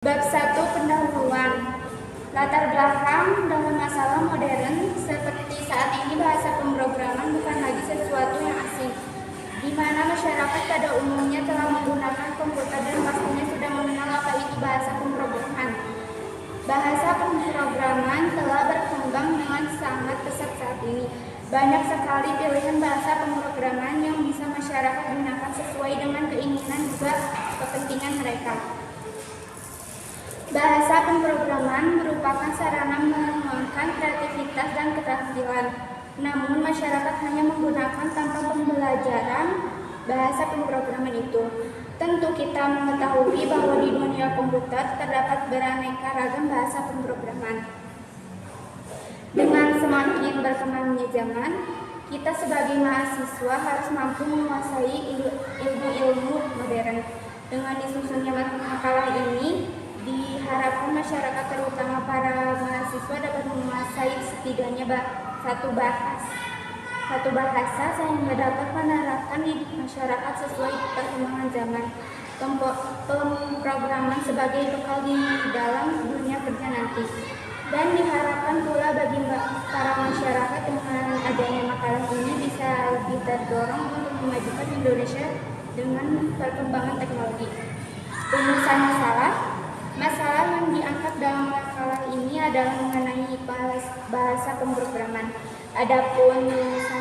Bab 1 Pendahuluan. Latar belakang dalam masalah modern seperti saat ini bahasa pemrograman bukan lagi sesuatu yang asing, di mana masyarakat pada umumnya telah menggunakan komputer dan pastinya sudah mengenal apa itu bahasa pemrograman. Bahasa pemrograman telah berkembang dengan sangat pesat saat ini. Banyak sekali pilihan bahasa pemrograman yang bisa masyarakat gunakan sesuai dengan keinginan juga kepentingan mereka. Bahasa pemrograman merupakan sarana mengembangkan kreativitas dan keterampilan. Namun masyarakat hanya menggunakan tanpa pembelajaran bahasa pemrograman itu. Tentu kita mengetahui bahwa di dunia komputer terdapat beraneka ragam bahasa pemrograman. Dengan semakin berkembangnya zaman, kita sebagai mahasiswa harus mampu menguasai ilmu-ilmu modern. Dengan disusunnya makalah ini, diharapkan masyarakat terutama para mahasiswa dapat menguasai setidaknya satu bahasa sehingga dapat menerapkan di masyarakat sesuai perkembangan zaman. Pemrograman sebagai bekal di dalam dunia kerja nanti. Dan diharapkan pula bagi para masyarakat dengan adanya makalah ini bisa lebih terdorong untuk memajukan Indonesia dengan perkembangan teknologi. Rumusan masalah yang diangkat dalam makalah ini adalah mengenai bahasa pemrograman. Adapun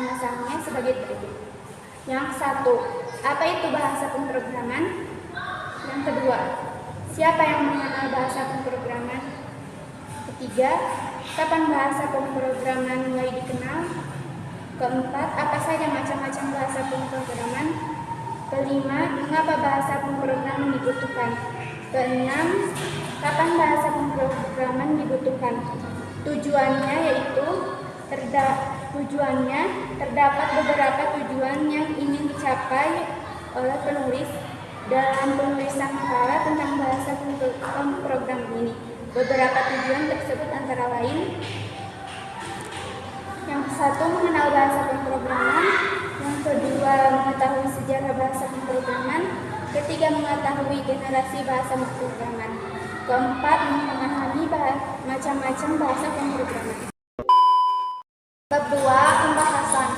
masalahnya sebagai berikut. Yang satu, apa itu bahasa pemrograman? Yang kedua, siapa yang mengenal bahasa pemrograman? Ketiga, kapan bahasa pemrograman mulai dikenal? Keempat, apa saja macam-macam bahasa pemrograman? Kelima, mengapa bahasa pemrograman dibutuhkan? Keenam, kapan bahasa pemrograman dibutuhkan? Tujuannya yaitu terdapat beberapa tujuan yang ingin dicapai oleh penulis dalam penulisan makalah tentang bahasa pemrograman ini. Beberapa tujuan tersebut antara lain: yang satu, mengenal bahasa pemrograman; yang kedua, mengetahui sejarah bahasa pemrograman; ketiga, mengetahui generasi bahasa pemrograman; keempat, memahami macam-macam bahasa pemrograman. Bab 2 Pembahasan.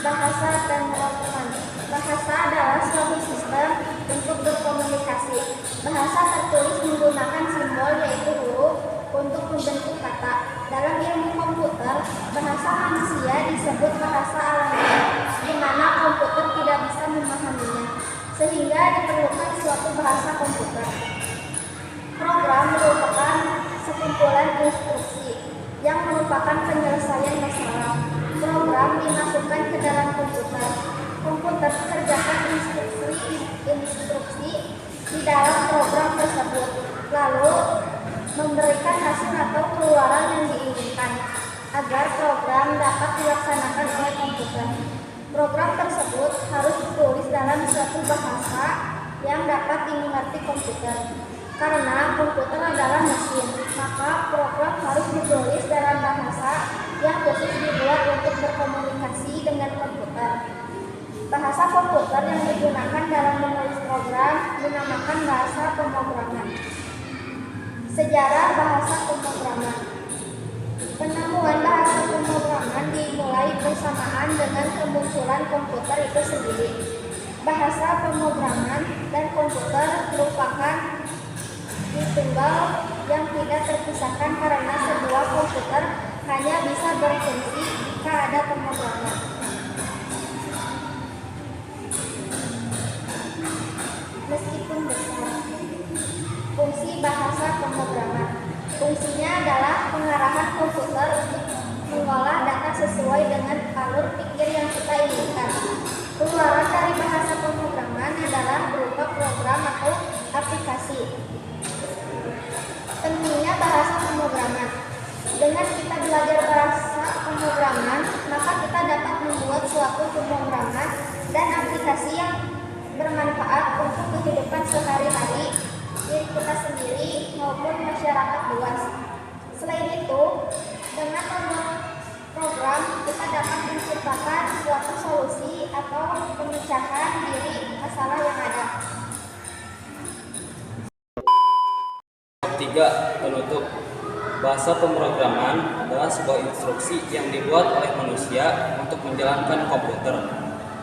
Bahasa pemrograman. Bahasa adalah suatu sistem untuk berkomunikasi. Bahasa tertulis menggunakan simbol yaitu huruf untuk membentuk kata. Dalam ilmu komputer, bahasa manusia disebut bahasa alamiah, di mana komputer tidak bisa memahaminya, sehingga diperlukan suatu bahasa komputer. Program merupakan sekumpulan instruksi yang merupakan penyelesaian masalah. Program dimasukkan ke dalam komputer. Komputer mengerjakan instruksi di dalam program tersebut, lalu memberikan hasil atau keluaran yang diinginkan agar program dapat dilaksanakan oleh komputer. Program tersebut harus ditulis dalam suatu bahasa yang dapat dimengerti komputer. Karena komputer adalah mesin, maka program harus ditulis dalam bahasa yang khusus dibuat untuk berkomunikasi dengan komputer. Bahasa komputer yang digunakan dalam menulis program dinamakan bahasa pemrograman. Sejarah bahasa pemrograman. Penemuan bahasa pemrograman dimulai bersamaan dengan kemunculan komputer itu sendiri. Bahasa pemrograman dan komputer merupakan tunggal yang tidak terpisahkan karena sebuah komputer hanya bisa berfungsi jika ada pemrograman. Meskipun besar. Fungsi bahasa pemrograman. Fungsinya adalah pengarahan komputer untuk mengolah data sesuai dengan alur pikir yang kita inginkan. Keluaran dari bahasa pemrograman adalah berupa program atau aplikasi. Pentingnya bahasa pemrograman. Dengan kita belajar bahasa pemrograman, maka kita dapat membuat suatu pemrograman dan aplikasi yang bermanfaat untuk kehidupan sehari-hari diri kita sendiri maupun masyarakat luas. Selain itu, dengan program kita dapat menciptakan suatu solusi atau pemecahan diri masalah yang ada. juga penutup. Bahasa pemrograman adalah sebuah instruksi yang dibuat oleh manusia untuk menjalankan komputer.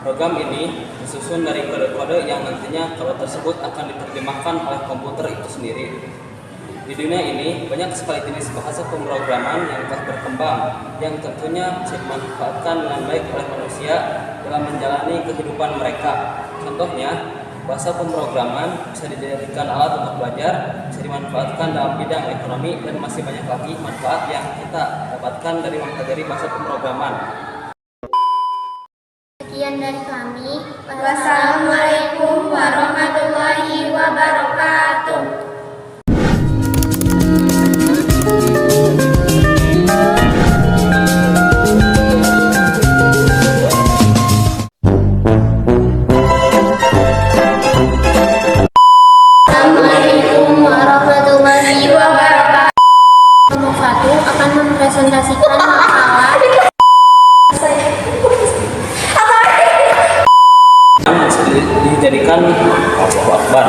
Program ini disusun dari kode-kode yang nantinya kode tersebut akan diterjemahkan oleh komputer itu sendiri. Di dunia ini banyak sekali jenis bahasa pemrograman yang telah berkembang yang tentunya bisa dimanfaatkan dengan baik oleh manusia dalam menjalani kehidupan mereka. Contohnya, bahasa pemrograman bisa dijadikan alat untuk belajar, bisa dimanfaatkan dalam bidang ekonomi, dan masih banyak lagi manfaat yang kita dapatkan dari mempelajari bahasa pemrograman. Sekian dari kami. Wassalamualaikum warahmatullahi wabarakatuh. Assalamualaikum warahmatullahi wabarakatuh. Kelompok 1 akan mempresentasikan makalah Dijadikan Allahu Akbar.